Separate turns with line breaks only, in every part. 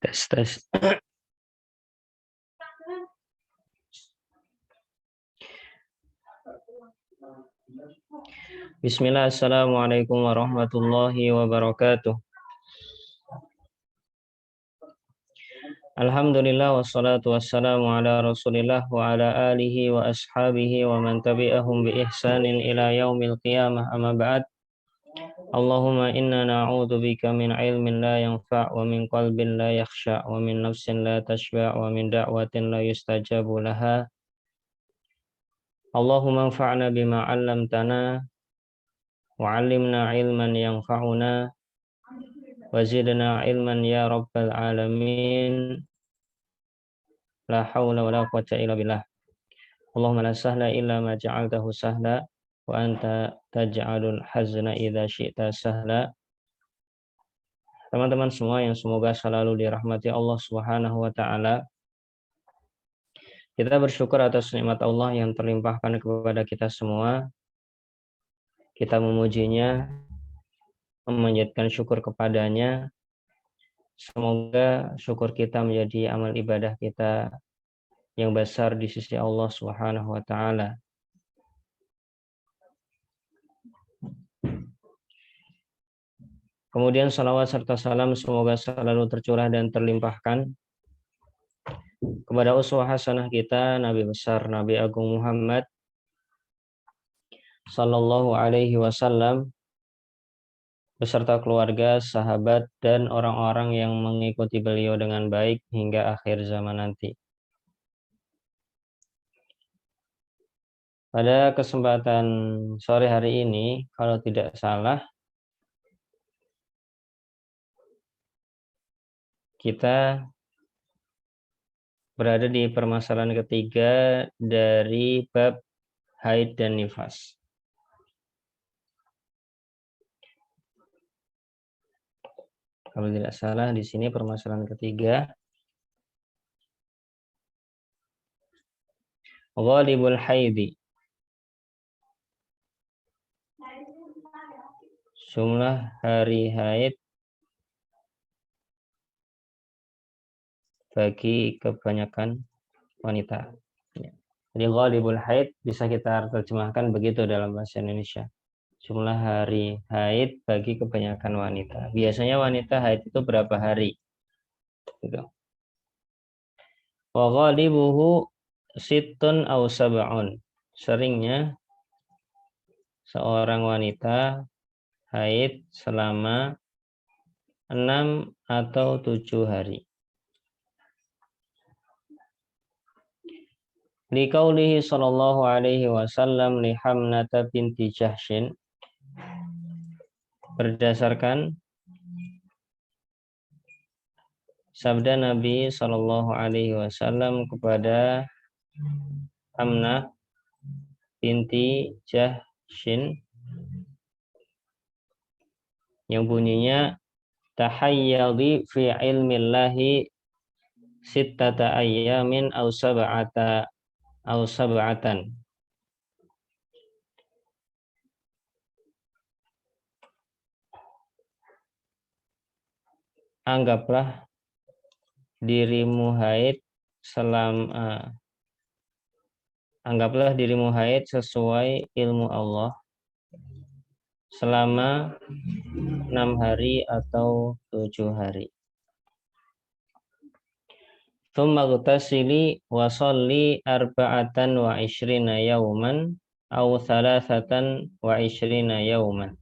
Tes, tes. Bismillah, assalamualaikum warahmatullahi wabarakatuh. Alhamdulillah wassalatu wassalamu ala rasulillah wa ala alihi wa ashabihi wa man tabi'ahum bi ihsanin ila yaumil qiyamah amma ba'd. Allahumma inna na'udhu bika min ilmin la yanfa' wa min qalbin la yakhsha' wa min nafsin la tashba' wa min da'watin la yustajabu laha. Allahumma anfa'na bima 'allamtana wa'allimna ilman yanfa'una wazidna ilman ya rabbal alamin. La hawla wa la quwwata illa billah. Allahumma la sahla illa ma ja'altahu sahla wa anta taj'alul hazna idza syi'ta sahla. Teman-teman semua yang semoga selalu dirahmati Allah Subhanahu wa taala. Kita bersyukur atas nikmat Allah yang terlimpahkan kepada kita semua. Kita memujinya, memanjatkan syukur kepadanya. Semoga syukur kita menjadi amal ibadah kita yang besar di sisi Allah Subhanahu wa taala. Kemudian salawat serta salam semoga selalu tercurah dan terlimpahkan kepada uswah hasanah kita, Nabi besar, Nabi Agung Muhammad sallallahu alaihi wasallam beserta keluarga, sahabat, dan orang-orang yang mengikuti beliau dengan baik hingga akhir zaman nanti. Pada kesempatan sore hari ini, kalau tidak salah, kita berada di permasalahan ketiga dari bab haid dan nifas. Kalau tidak salah di sini permasalahan ketiga. Ghalibul haidi. Jumlah hari haid bagi kebanyakan wanita. Jadi ghalibul haid bisa kita terjemahkan begitu dalam bahasa Indonesia. Jumlah hari haid bagi kebanyakan wanita. Biasanya wanita haid itu berapa hari? Gitu. Wa ghalibuhu sittun aw sab'un. Seringnya seorang wanita haid selama 6 atau 7 hari. Liqaulihi sallallahu alaihi wasallam li Hamnata binti Jahsyin, berdasarkan sabda Nabi sallallahu alaihi wasallam kepada Hamnah binti Jahsyin yang bunyinya tahayyadi fi ilmillahi sittata ayyamin aw sab'atan. Anggaplah dirimu haid sesuai ilmu Allah selama 6 hari atau 7 hari. Tsumma ghtasili wa sholli arba'atan wa ishrina yawman aw thalathatan wa ishrina yawman.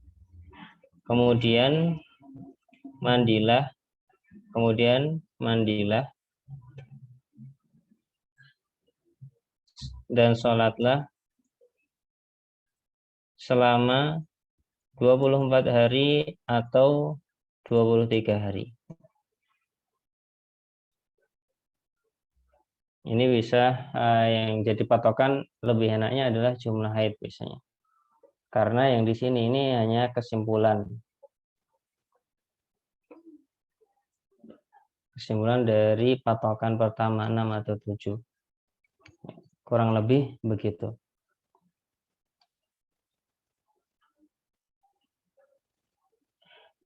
Kemudian mandilah dan sholatlah selama 24 hari atau 23 hari. Ini bisa yang jadi patokan lebih enaknya adalah jumlah haid biasanya. Karena yang di sini ini hanya kesimpulan dari patokan pertama 6 atau 7. Kurang lebih begitu.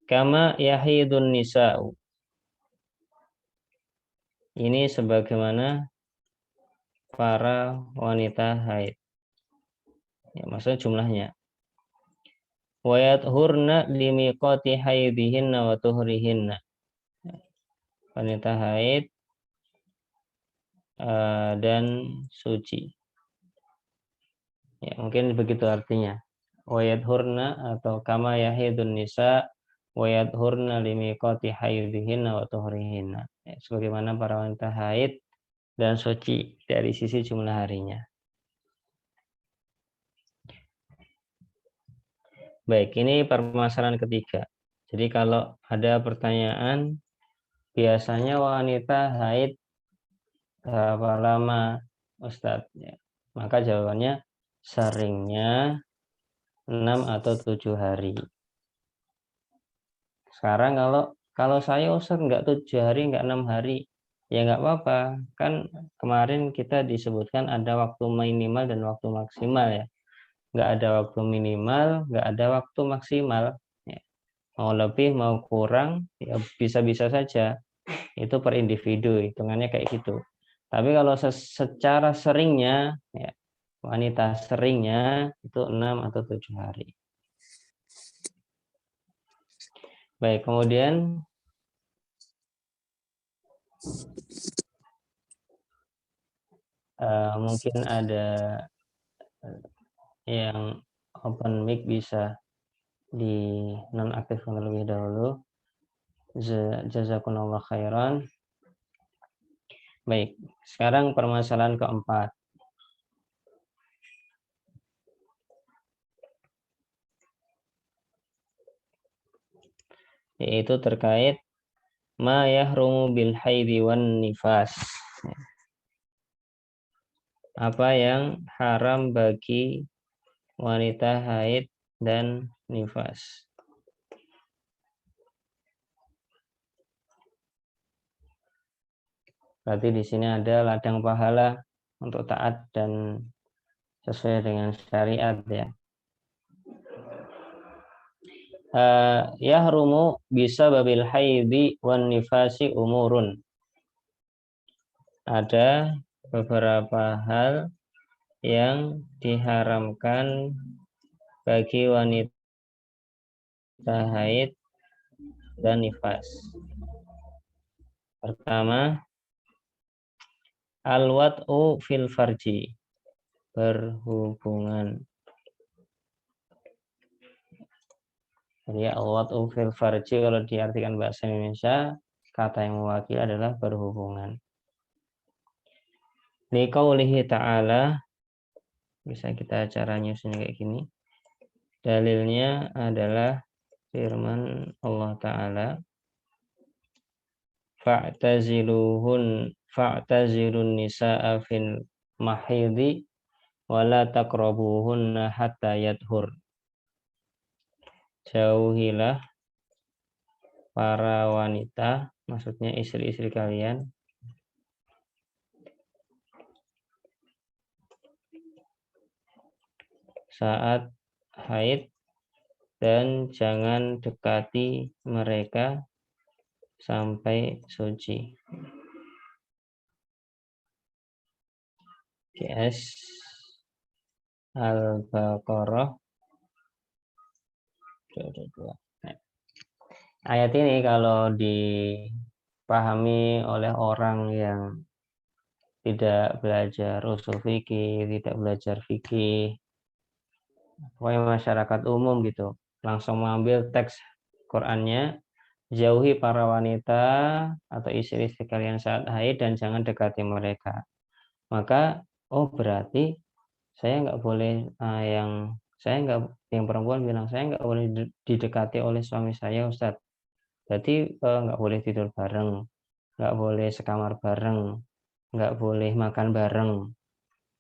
Kama yahidun nisa'u. ini sebagaimana para wanita haid. Ya, maksudnya jumlahnya. Wa yathurna limiqati haidihinna wa tuhrihinna. Wanita haid dan suci. Ya, mungkin begitu artinya. Wa yathurna atau kama yahidun nisa wa yathurna limiqati haidihinna wa tuhrihinna. Ya, sebagaimana para wanita haid dan suci dari sisi jumlah harinya. Baik, ini permasalahan ketiga. Jadi kalau ada pertanyaan, biasanya wanita haid berapa lama, Ustadz? Ya. Maka jawabannya seringnya 6 atau 7 hari. Sekarang kalau saya Ustadz nggak 7 hari, nggak 6 hari, ya nggak apa-apa. Kan kemarin kita disebutkan ada waktu minimal dan waktu maksimal ya. Nggak ada waktu minimal, nggak ada waktu maksimal. Ya. Mau lebih, mau kurang, ya bisa-bisa saja. Itu per individu, hitungannya kayak gitu. Tapi kalau secara seringnya, ya, wanita seringnya itu 6 atau 7 hari. Baik, kemudian mungkin ada yang open mic bisa di nonaktifkan terlebih dahulu. Jazakumullah khairan. Baik, sekarang permasalahan keempat. Yaitu terkait ma yahrumu bil haidi wan nifas. Apa yang haram bagi wanita haid dan nifas. Berarti di sini ada ladang pahala untuk taat dan sesuai dengan syariat ya. Yahrumu bisa babil haidi wan nifasi umurun. Ada beberapa hal yang diharamkan bagi wanita haid dan nifas. Pertama, al-wat'u fil farji, berhubungan. Jadi al-wat'u fil farji kalau diartikan bahasa Indonesia, kata yang mewakili adalah berhubungan. Liqaulihi ta'ala, bisa kita caranya kayak gini. Dalilnya adalah firman Allah Ta'ala, fa'tazilun nisa'a fil mahidhi wala taqrabuhunna hatta yadhur. Jauhilah para wanita, maksudnya istri-istri kalian, saat haid dan jangan dekati mereka sampai suci. GS Al-Baqarah 22. Ayat ini kalau dipahami oleh orang yang tidak belajar usul fikih, tidak belajar fikih, pokoknya masyarakat umum gitu, langsung mengambil teks Qur'annya, jauhi para wanita atau istri-istri kalian saat haid dan jangan dekati mereka. Maka, oh berarti saya nggak boleh yang perempuan bilang saya nggak boleh didekati oleh suami saya, Ustadz. Berarti nggak boleh tidur bareng, nggak boleh sekamar bareng, nggak boleh makan bareng,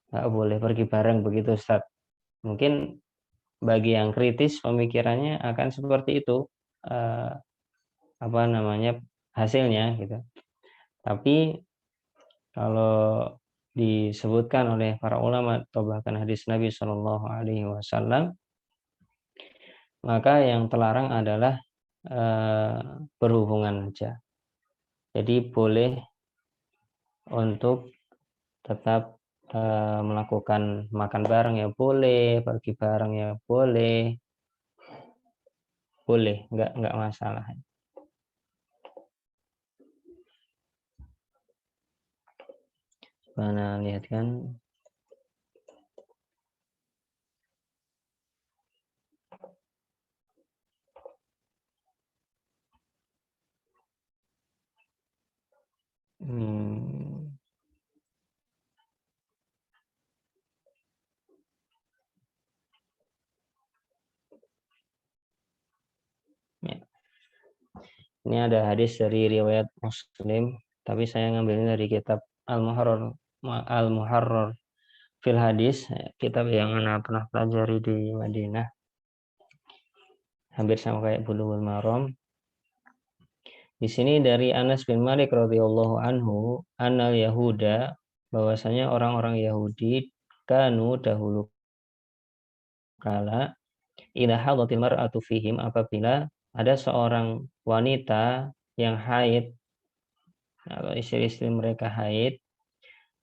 nggak boleh pergi bareng, begitu Ustadz. Mungkin bagi yang kritis pemikirannya akan seperti itu, hasilnya gitu. Tapi kalau disebutkan oleh para ulama atau bahkan hadis Nabi Shallallahu Alaihi Wasallam, maka yang terlarang adalah berhubungan saja. Jadi boleh untuk tetap melakukan makan bareng ya boleh, pergi bareng ya boleh, nggak masalah. Mana lihat kan? Ya. Ini ada hadis dari riwayat Muslim, tapi saya ngambilnya dari kitab Al-Muharrar fil Hadis, kitab yang anak pernah pelajari di Madinah, hampir sama kayak Bulughul Maram. Di sini dari Anas bin Malik radhiyallahu anhu, annal Yahuda, bahwasanya orang-orang Yahudi kanu dahulu kala idza hadatil mar'atu fihim, apabila ada seorang wanita yang haid atau istri-istri mereka haid,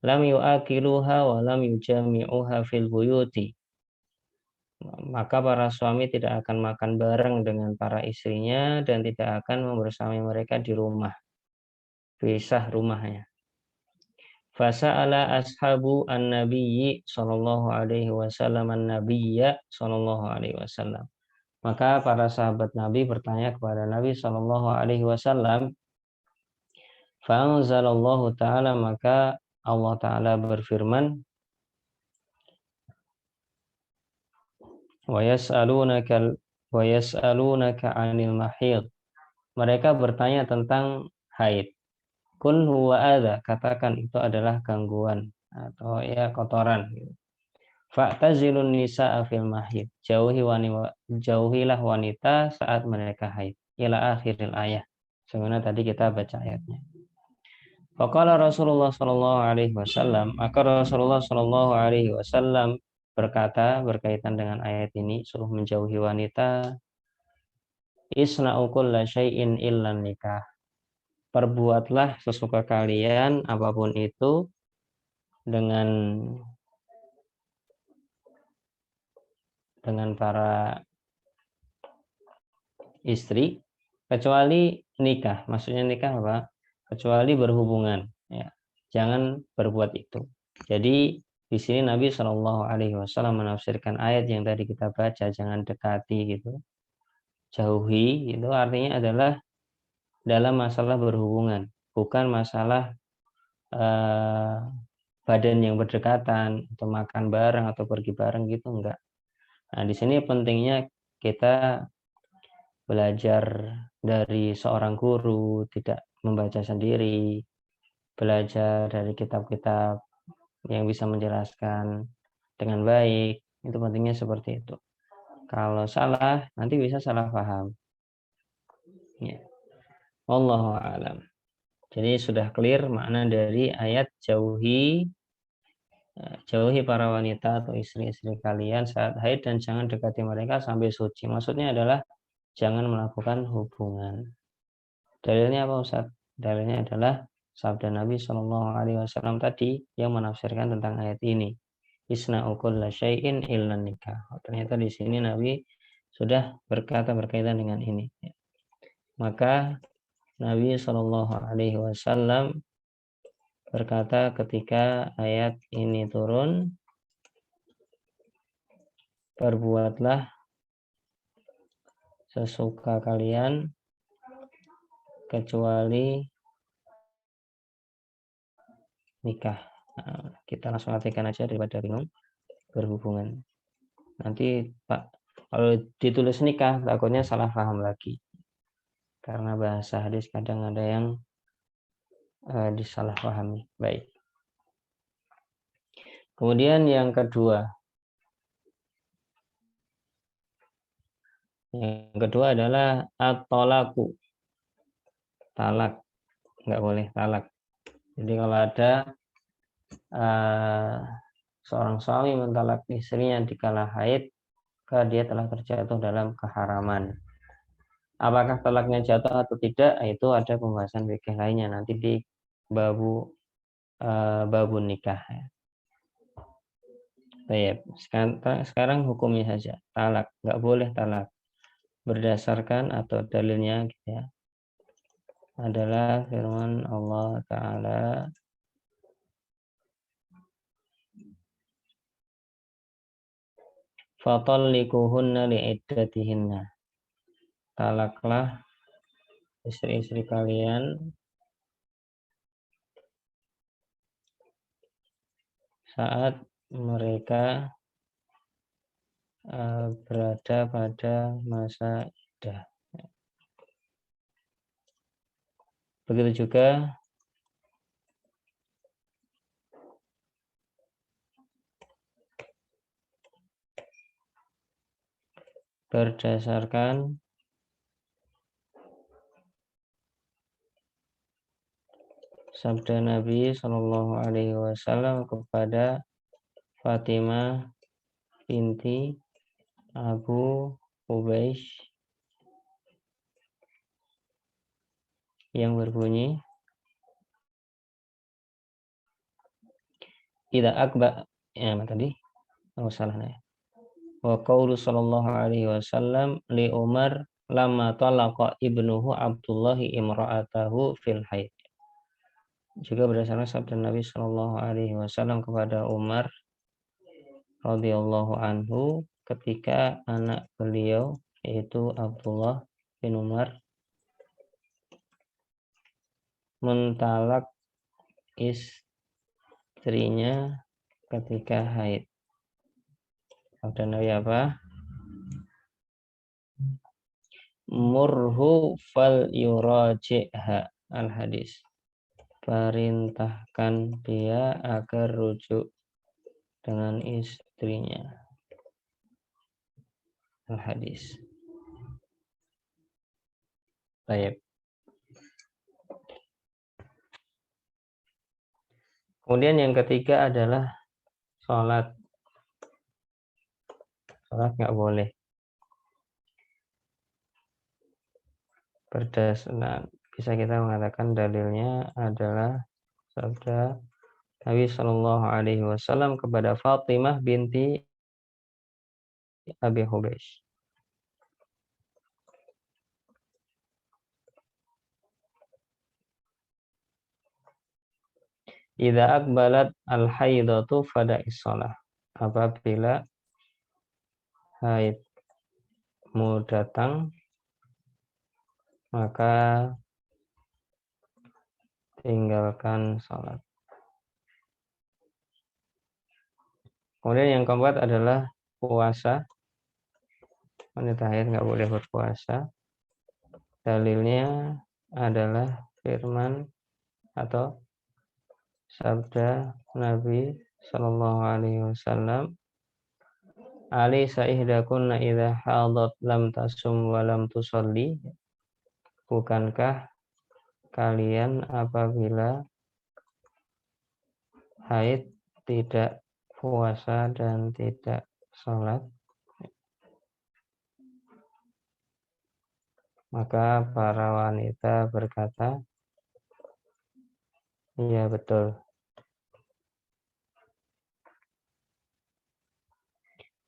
lam yu'akiluha wa lam yujami'uha fil buyuti, maka para suami tidak akan makan bareng dengan para istrinya dan tidak akan membersamai mereka di rumah, pisah rumahnya. Fasa'ala ashabu an-nabiyyi sallallahu alaihi wasallam an-nabiyya sallallahu alaihi wasallam. Maka para sahabat Nabi bertanya kepada Nabi sallallahu alaihi wasallam. Fa'anzalallahu ta'ala, maka Allah Ta'ala berfirman, wa yas'alunaka 'anil mahid. Mereka bertanya tentang haid. Qul huwa adza, katakan itu adalah gangguan atau ya kotoran. Fa'tazilun nisa'a fil mahid, jauhilah wanita saat mereka haid. Ila akhiril ayat. Sebenarnya tadi kita baca ayatnya. Faqala Rasulullah sallallahu alaihi wasallam, maka Rasulullah sallallahu alaihi wasallam berkata berkaitan dengan ayat ini, suruh menjauhi wanita, isna'u kulla syai'in illa nikah. Perbuatlah sesuka kalian apapun itu dengan para istri, kecuali nikah. Maksudnya nikah apa? Kecuali berhubungan, ya. Jangan berbuat itu. Jadi di sini Nabi Shallallahu Alaihi Wasallam menafsirkan ayat yang tadi kita baca, jangan dekati gitu, jauhi, itu artinya adalah dalam masalah berhubungan, bukan masalah badan yang berdekatan atau makan bareng atau pergi bareng gitu, enggak. Nah di sini pentingnya kita belajar dari seorang guru, tidak membaca sendiri, belajar dari kitab-kitab yang bisa menjelaskan dengan baik. Itu pentingnya seperti itu. Kalau salah, nanti bisa salah paham. Ya. Wallahu a'lam. Jadi sudah clear makna dari ayat jauhi para wanita atau istri-istri kalian saat haid dan jangan dekati mereka sampai suci. Maksudnya adalah jangan melakukan hubungan. Dalilnya apa Ustaz? Dalilnya adalah sabda Nabi Shallallahu Alaihi Wasallam tadi yang menafsirkan tentang ayat ini. Isna'u kulla syai'in illa nikah. Ternyata di sini Nabi sudah berkata berkaitan dengan ini. Maka Nabi Shallallahu Alaihi Wasallam berkata ketika ayat ini turun, perbuatlah sesuka kalian kecuali nikah. Nah, kita langsung artikan aja daripada bingung berhubungan. Nanti Pak, kalau ditulis nikah takutnya salah paham lagi. Karena bahasa hadis kadang ada yang disalahpahami. Baik. Kemudian yang kedua. Yang kedua adalah at-tolaku. Talak. Nggak boleh talak. Jadi kalau ada seorang suami mentalak istrinya dikala haid, maka dia telah terjatuh dalam keharaman. Apakah talaknya jatuh atau tidak, itu ada pembahasan fikih lainnya nanti di babu babun nikah. Baik, sekarang hukumnya saja. Talak, nggak boleh talak. Berdasarkan atau dalilnya gitu ya, adalah firman Allah Ta'ala, fatalliquhunna li'iddatihinna. Talaklah istri-istri kalian saat mereka berada pada masa iddah. Begitu juga berdasarkan sabda Nabi Shallallahu Alaihi Wasallam kepada Fatimah binti Abu Hubeish yang berbunyi, tidak akbar ya tadi salah ya. Wa qaulu sallallahu alaihi wasallam li Umar lamma talaqa ibnuhu Abdullah imra'atahu fil haid. Juga berdasarkan sabda Nabi Shallallahu alaihi wasallam kepada Umar radhiyallahu anhu ketika anak beliau yaitu Abdullah bin Umar mentalak istrinya ketika haid. Sabda Nabi apa? Murhu fal yuraji'ha al-hadis. Perintahkan dia agar rujuk dengan istrinya. Al-hadis. Baik. Kemudian yang ketiga adalah sholat. Sholat nggak boleh. Berdasarkan bisa kita mengatakan dalilnya adalah sabda Nabi Shallallahu Alaihi Wasallam kepada Fatimah binti Abi Hubeish. Idza akbalat al-haidatu fada'is shalah. Apabila haidmu datang, maka tinggalkan sholat. Kemudian yang keempat adalah puasa. Wanita haid nggak boleh berpuasa. Dalilnya adalah firman atau sabda Nabi Shallallahu Alaihi Wasallam, Alaysa ihdakunna idza hadat lam tasum wa lam tusalli. Bukankah kalian apabila haid tidak puasa dan tidak sholat? Maka para wanita berkata, iya betul.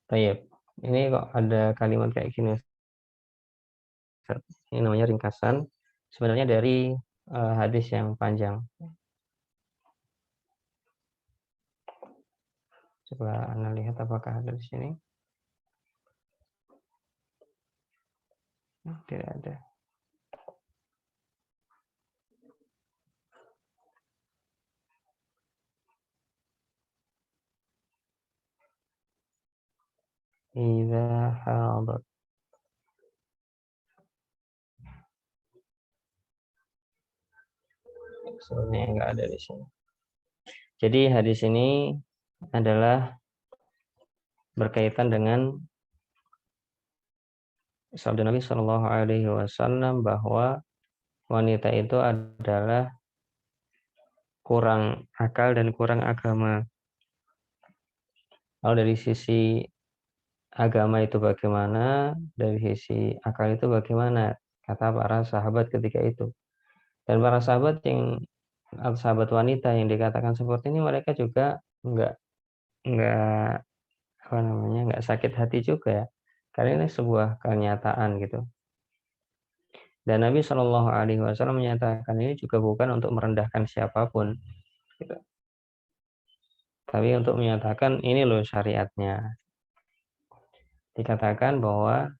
Baik, ini kok ada kalimat kayak gini. Ini namanya ringkasan. Sebenarnya dari hadis yang panjang. Coba Anda lihat apakah ada di sini. Tidak ada. Idza hadat. Sebenarnya enggak ada di sini. Jadi hadis ini adalah berkaitan dengan sabda Nabi Shallallahu Alaihi Wasallam bahwa wanita itu adalah kurang akal dan kurang agama. Kalau dari sisi agama itu bagaimana, dari sisi akal itu bagaimana, kata para sahabat ketika itu. Dan para sahabat yang atau sahabat wanita yang dikatakan seperti ini, mereka juga enggak apa namanya, enggak sakit hati juga ya. Karena ini sebuah kenyataan gitu. Dan Nabi Shallallahu alaihi wasallam menyatakan ini juga bukan untuk merendahkan siapapun gitu. Tapi untuk menyatakan ini loh syariatnya. Dikatakan bahwa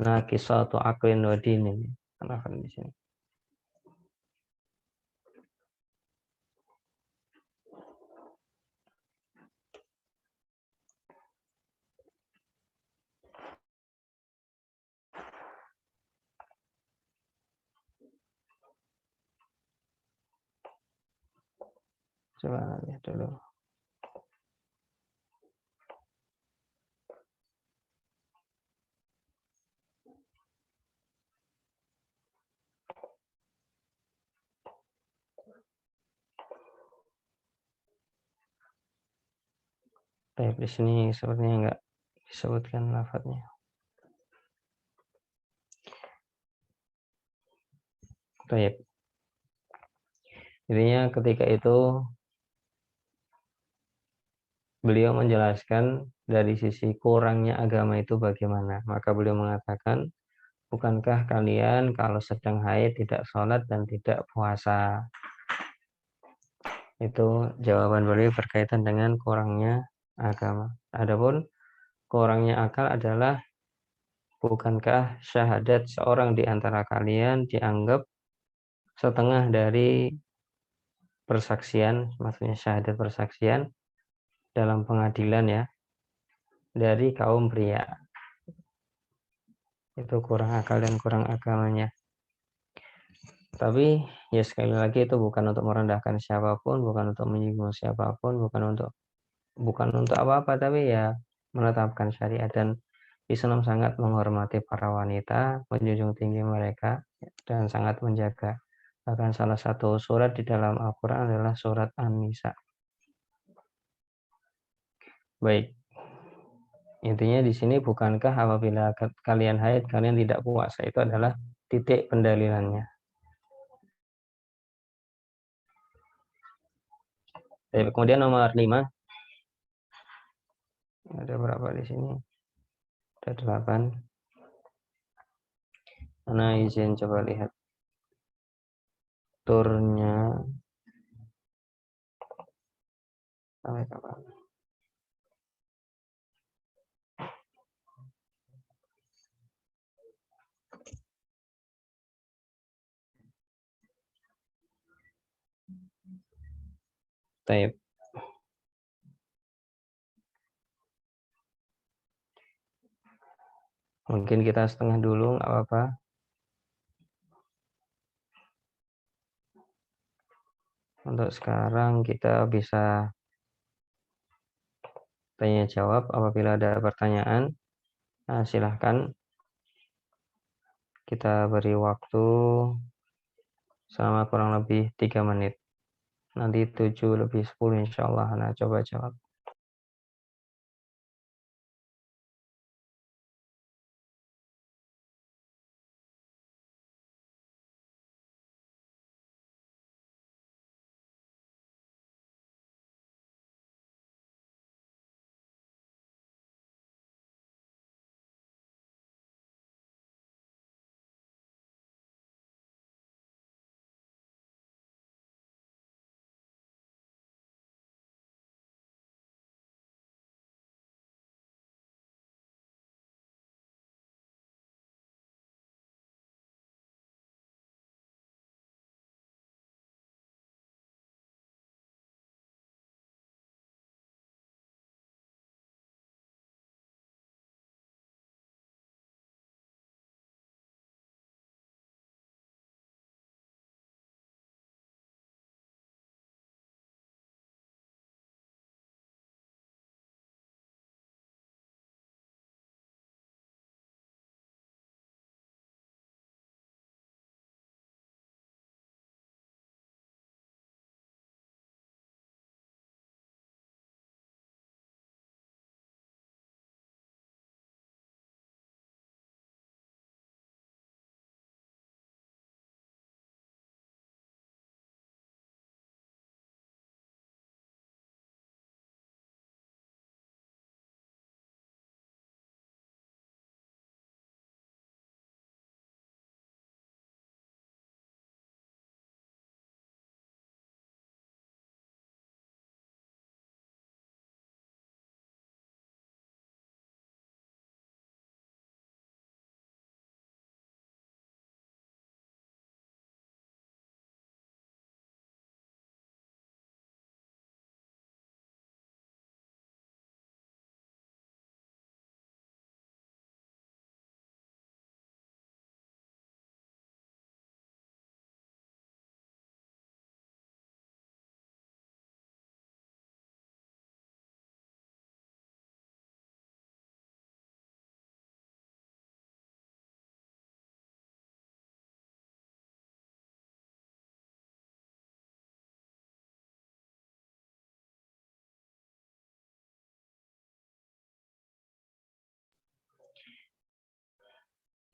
naqisatu aqlin wa dinin. Kenapa di sini? Coba lihat dulu. Baik, di sini sepertinya enggak disebutkan lafadznya. Baik. Intinya ketika itu beliau menjelaskan dari sisi kurangnya agama itu bagaimana. Maka beliau mengatakan, bukankah kalian kalau sedang haid tidak sholat dan tidak puasa? Itu jawaban beliau berkaitan dengan kurangnya agama. Adapun kurangnya akal adalah, bukankah syahadat seorang di antara kalian dianggap setengah dari persaksian, maksudnya syahadat persaksian dalam pengadilan ya, dari kaum pria. Itu kurang akal dan kurang agamanya. Tapi ya sekali lagi itu bukan untuk merendahkan siapapun, bukan untuk menyinggung siapapun, bukan untuk apa-apa, tapi ya menetapkan syariat. Dan Islam sangat menghormati para wanita, menjunjung tinggi mereka, dan sangat menjaga. Bahkan salah satu surat di dalam Al-Quran adalah surat An-Nisa. Baik, intinya di sini, bukankah apabila kalian haid kalian tidak puasa, itu adalah titik pendalilannya. Baik, kemudian nomor 5, ada berapa di sini? Ada 8. Mana izin coba lihat turnya sampai kapan. Baik. Mungkin kita setengah dulu, nggak apa-apa. Untuk sekarang kita bisa tanya jawab. Apabila ada pertanyaan, silahkan. Kita beri waktu selama kurang lebih 3 menit. Nanti 7 lebih 10 insya Allah. Nah, coba jawab.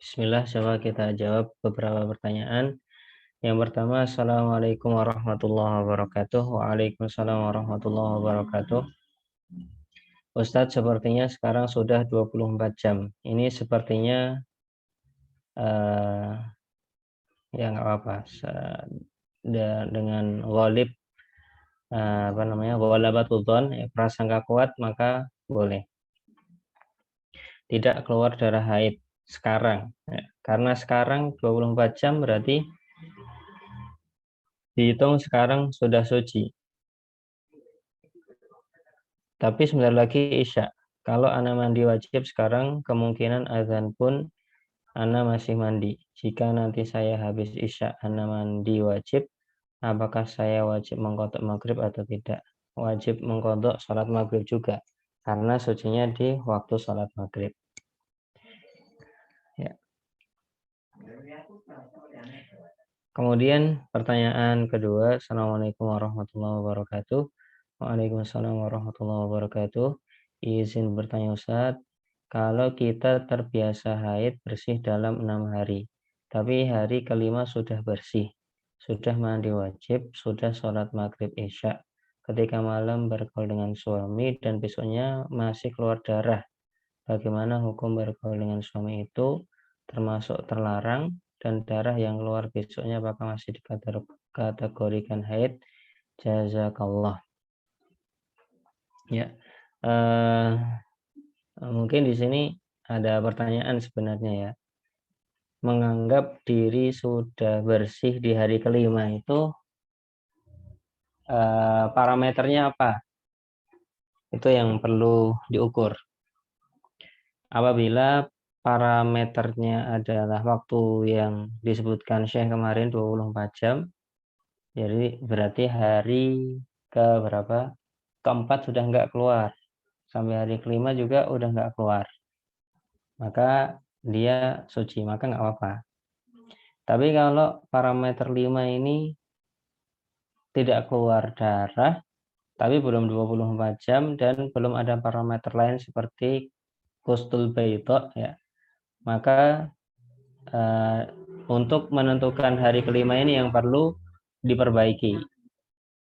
Bismillah, coba kita jawab beberapa pertanyaan. Yang pertama, Assalamualaikum warahmatullahi wabarakatuh. Waalaikumsalam warahmatullahi wabarakatuh. Ustadz, sepertinya sekarang sudah 24 jam. Ini sepertinya ya nggak apa-apa. Dengan ghalib ghalabatul dzan, prasangka kuat, maka boleh. Tidak keluar darah haid sekarang. Ya, karena sekarang 24 jam berarti dihitung sekarang sudah suci. Tapi sebentar lagi Isya. Kalau Ana mandi wajib sekarang, kemungkinan azan pun Ana masih mandi. Jika nanti saya habis Isya, Ana mandi wajib, apakah saya wajib mengqadha maghrib atau tidak? Wajib mengqadha sholat maghrib juga, karena sucinya di waktu sholat maghrib. Ya. Kemudian pertanyaan kedua, Assalamualaikum warahmatullahi wabarakatuh. Waalaikumsalam warahmatullahi wabarakatuh. Izin bertanya Ustadz, kalau kita terbiasa haid bersih dalam 6 hari, tapi hari kelima sudah bersih, sudah mandi wajib, sudah sholat maghrib isya, ketika malam bergaul dengan suami dan besoknya masih keluar darah, bagaimana hukum bergaul dengan suami itu? Termasuk terlarang, dan darah yang keluar besoknya apakah masih dikategorikan haid? Jazakallah. Ya, mungkin di sini ada pertanyaan sebenarnya ya. Menganggap diri sudah bersih di hari kelima itu parameternya apa? Itu yang perlu diukur. Apabila parameternya adalah waktu yang disebutkan Syekh kemarin 24 jam, jadi berarti hari ke berapa? Keempat sudah nggak keluar. Sampai hari kelima juga udah nggak keluar. Maka dia suci, maka nggak apa-apa. Tapi kalau parameter 5 ini tidak keluar darah, tapi belum 24 jam dan belum ada parameter lain seperti kustul baydha ya, maka untuk menentukan hari kelima ini yang perlu diperbaiki.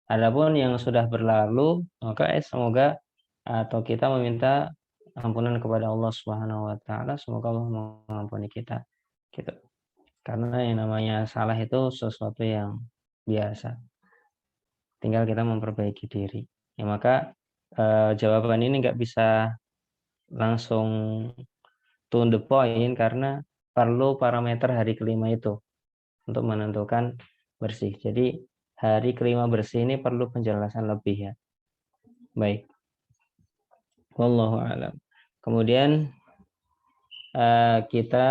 Adapun yang sudah berlalu, maka semoga atau kita meminta ampunan kepada Allah Subhanahu wa taala, semoga Allah mengampuni kita. Gitu. Karena yang namanya salah itu sesuatu yang biasa. Tinggal kita memperbaiki diri. Ya, maka jawaban ini nggak bisa langsung to the point karena perlu parameter hari kelima itu untuk menentukan bersih. Jadi hari kelima bersih ini perlu penjelasan lebih ya. Baik. Wallahu a'lam. Kemudian kita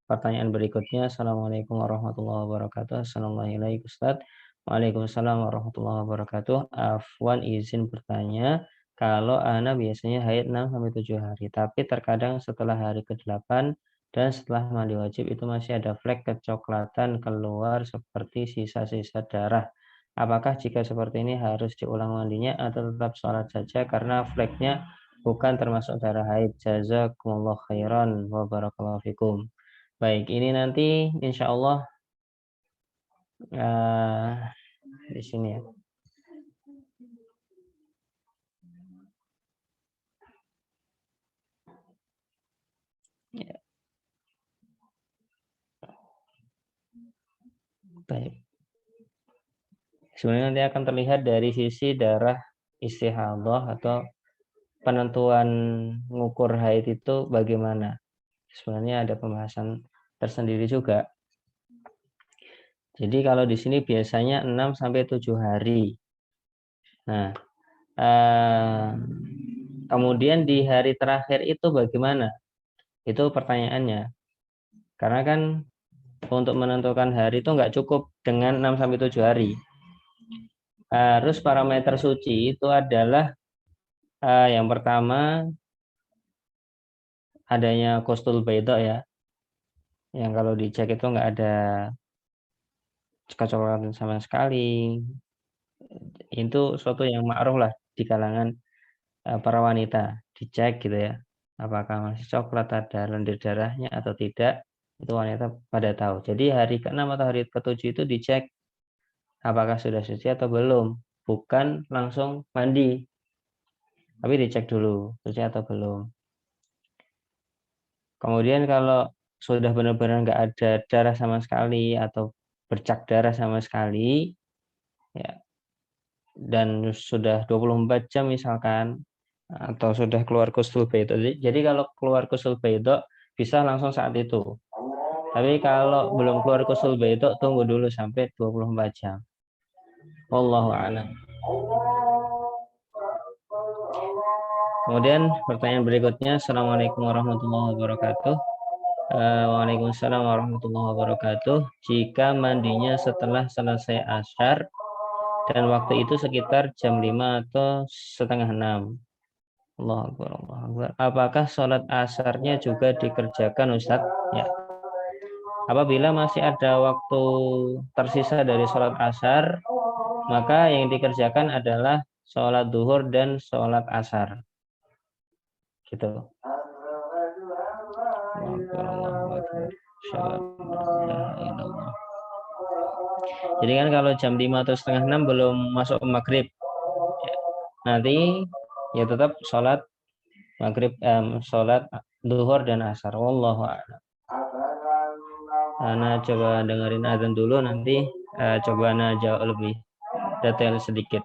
pertanyaan berikutnya. Assalamualaikum warahmatullahi wabarakatuh. Assalamualaikum Ustaz. Waalaikumsalam warahmatullahi wabarakatuh. Afwan izin bertanya, kalau Ana biasanya haid 6-7 hari, tapi terkadang setelah hari ke-8 dan setelah mandi wajib itu masih ada flek kecoklatan keluar seperti sisa-sisa darah. Apakah jika seperti ini harus diulang mandinya atau tetap sholat saja karena fleknya bukan termasuk darah haid? Jazakumullah khairan wa barakallahu fikum. Baik, ini nanti insya Allah di sini ya. Ya. Baik. Sebenarnya nanti akan terlihat dari sisi darah istihadah atau penentuan ngukur haid itu bagaimana. Sebenarnya ada pembahasan tersendiri juga. Jadi kalau di sini biasanya 6-7 hari. Nah, kemudian di hari terakhir itu bagaimana? Itu pertanyaannya. Karena kan untuk menentukan hari itu nggak cukup dengan 6-7 hari. Harus parameter suci itu adalah yang pertama adanya kustul baydha ya. Yang kalau dicek itu nggak ada kecoklatan sama sekali. Itu suatu yang ma'ruf lah di kalangan para wanita. Dicek gitu ya. Apakah masih coklat, ada lendir darahnya atau tidak. Itu wanita pada tahu. Jadi hari ke-6 atau hari ke-7 itu dicek apakah sudah suci atau belum. Bukan langsung mandi. Tapi dicek dulu suci atau belum. Kemudian kalau sudah benar-benar nggak ada darah sama sekali atau bercak darah sama sekali, ya, dan sudah 24 jam misalkan, atau sudah keluar ghusl baydha. Jadi kalau keluar ghusl baydha bisa langsung saat itu. Tapi kalau belum keluar ghusl baydha tunggu dulu sampai 24 jam. Wallahu a'lam. Kemudian pertanyaan berikutnya, Assalamualaikum warahmatullahi wabarakatuh. Waalaikumsalam warahmatullahi wabarakatuh. Jika mandinya setelah selesai asyar dan waktu itu sekitar jam 5 atau setengah 6. Allahu Akbar, Allahu Akbar. Apakah sholat asarnya juga dikerjakan Ustadz? Ya. Apabila masih ada waktu tersisa dari sholat asar, maka yang dikerjakan adalah sholat duhur dan sholat asar. Gitu. Jadi kan kalau jam 5 atau setengah 6 belum masuk maghrib, nanti ya tetap sholat maghrib, sholat duhur dan asar. Wallahu a'lam. Ana coba dengerin azan dulu, nanti coba Ana jawab lebih detail sedikit.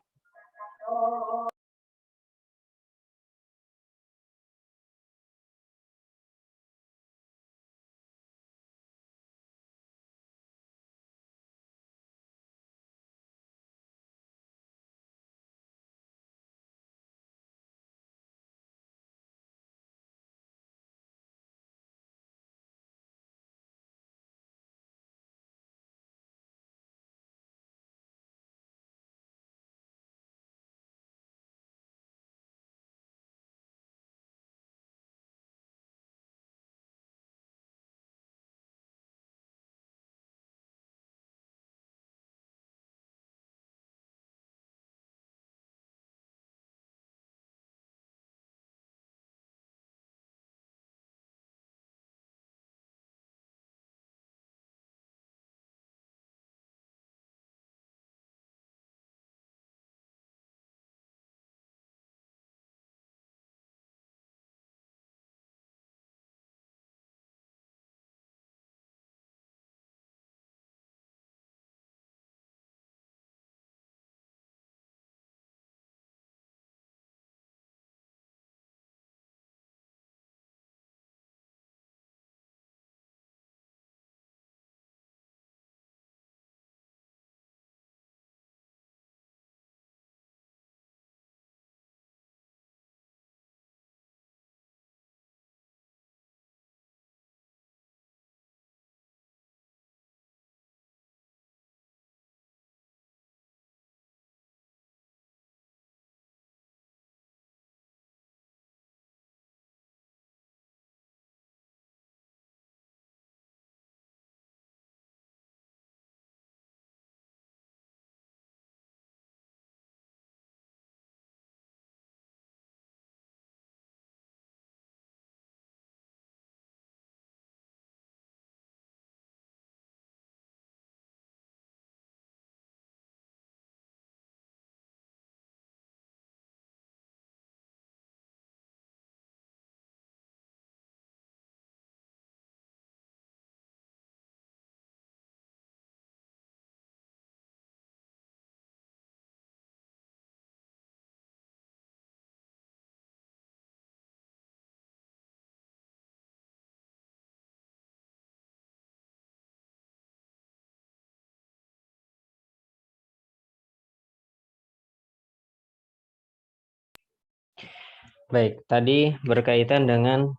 Baik, tadi berkaitan dengan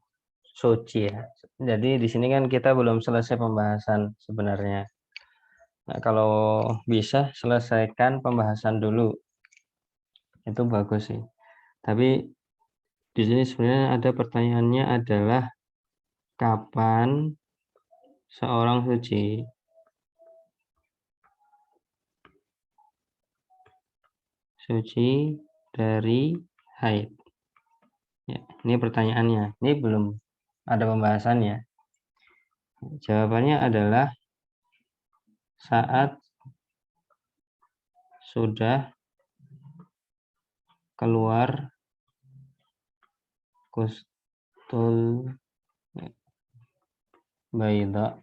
suci ya. Jadi di sini kan kita belum selesai pembahasan sebenarnya. Nah, kalau bisa selesaikan pembahasan dulu, itu bagus sih. Tapi di sini sebenarnya ada pertanyaannya adalah kapan seorang suci? Suci dari haid. Ya, ini pertanyaannya. Ini belum ada pembahasannya. Jawabannya adalah saat sudah keluar kustul baida.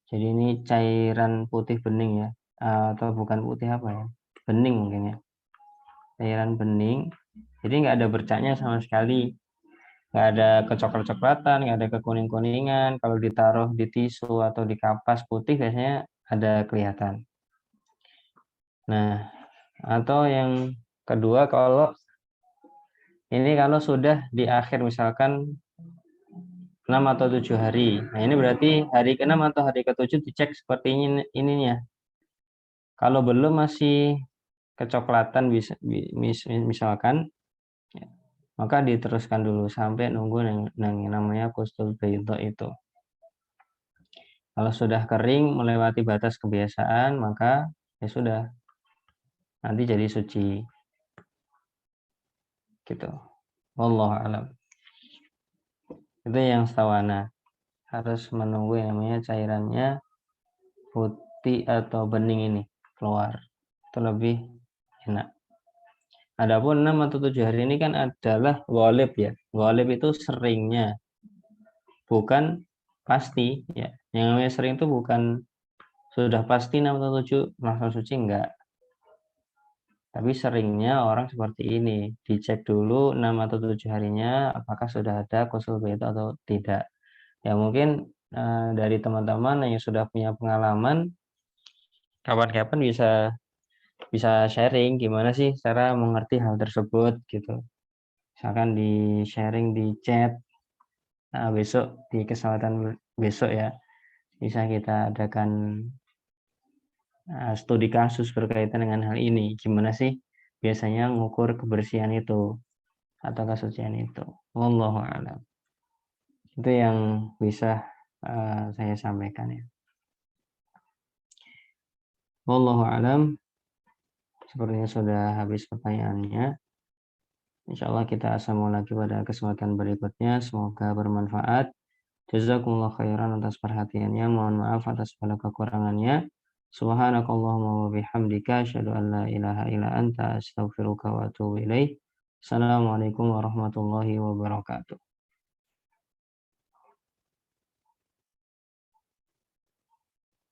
Jadi ini cairan putih bening ya, atau bukan putih apa ya? Bening mungkin ya. Cairan bening. Jadi nggak ada bercaknya sama sekali. Nggak ada kecoklat-coklatan, nggak ada kekuning-kuningan. Kalau ditaruh di tisu atau di kapas putih biasanya ada kelihatan. Nah, atau yang kedua kalau sudah di akhir misalkan 6 atau 7 hari. Nah, ini berarti hari ke-6 atau hari ke-7 dicek seperti ini ininya. Kalau belum masih kecoklatan misalkan ya, maka diteruskan dulu sampai nunggu yang namanya kustul baydo itu. Kalau sudah kering melewati batas kebiasaan maka ya sudah, nanti jadi suci gitu. Wallahu alam. Itu yang setahu ana, harus menunggu yang namanya cairannya putih atau bening ini keluar, itu lebih enak. Adapun 6 atau 7 hari ini kan adalah ghalib ya. Ghalib itu seringnya, bukan pasti ya. Yang namanya sering itu bukan sudah pasti 6 atau 7 langsung suci, enggak. Tapi seringnya orang seperti ini, dicek dulu 6 atau 7 harinya apakah sudah ada ghusl bait atau tidak. Ya mungkin dari teman-teman yang sudah punya pengalaman, kapan-kapan bisa sharing gimana sih cara mengerti hal tersebut gitu. Misalkan di sharing di chat. Nah, besok di kesempatan besok ya bisa kita adakan studi kasus berkaitan dengan hal ini. Gimana sih biasanya mengukur kebersihan itu atau kesucian itu. Wallahu a'lam. Itu yang bisa saya sampaikan ya. Wallahu a'lam. Sepertinya sudah habis pertanyaannya. Insya Allah kita sambung lagi pada kesempatan berikutnya. Semoga bermanfaat. Jazakumullah khairan atas perhatiannya. Mohon maaf atas segala kekurangannya. Subhanakallahumma wa bihamdika asyhadu an la ilaha illa anta astaghfiruka wa atubu ilaik. Assalamualaikum warahmatullahi wabarakatuh.